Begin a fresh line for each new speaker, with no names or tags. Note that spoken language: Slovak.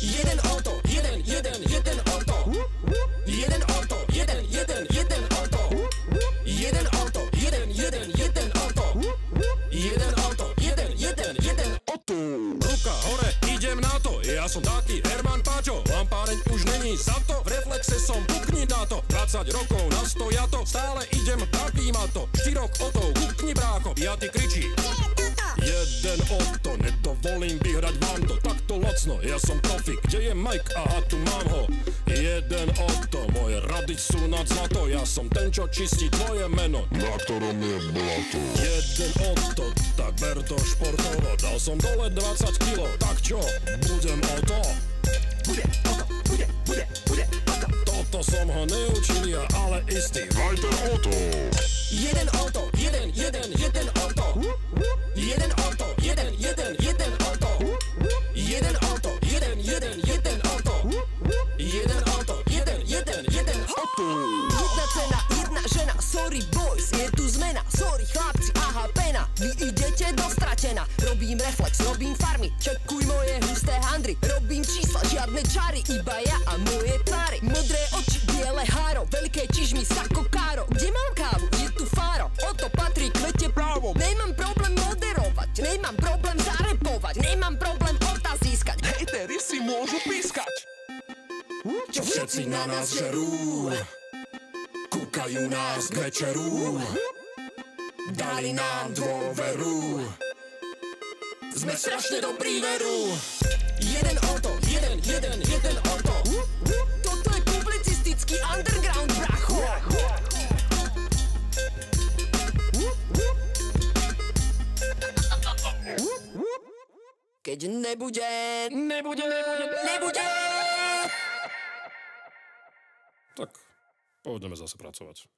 Jeden auto, jeden auto. Jeden auto, jeden auto. Jeden auto, jeden auto. Jeden auto, jeden auto. Ruka hore, idem na to. Ja som taký Herman Páčo. Lampáreň už není za to. V reflexe som pukni na to. 20 rokov nastojato. Stále idem, trápí ma to. 4 otov, kukni brácho. Piaty kričí. Jeden auto, nedovolím vyhrať vám to. Takto lacno, ja som profik. Kde je Mike? Aha, tu mám ho. Jeden auto, moje rady sú nad zlato. Ja som ten, čo čistí tvoje meno,
na ktorom je blato.
Jeden auto, tak ber to športovo. Dal som dole 20 kilo, tak čo? Budem auto. Bude auto. Toto som ho neučil ja, ale istý.
Vajter auto.
Jeden auto, jeden auto. Jeden auto, jeden auto. Jeden auto, jeden auto. Jeden auto, jeden auto. Jedna cena, jedna žena, sorry boys, je tu zmena. Sorry chlapci, aha pena, vy idete do stratena. Robím reflex, robím farmy, čekuj moje husté handry. Robím čísla, žiadne čary, iba ja a moje tvary. Modré oči, biele háro, veľké čižmy, sako káro. Kde mám kávu? Je tu fáro, o to patrí kvete právom. Nemám problém moderovať, nemám problém zarepovať, nemám problém otaz získať.
Hejteri si môžu pískať.
Čo všetci na nás žerú, kúkajú nás k večeru. Dali nám dôveru, sme strašne dobrý veru. Jeden auto, jeden auto. Toto je publicistický underground, bracho. Keď nebude.
Tak pôjdeme zase pracovať.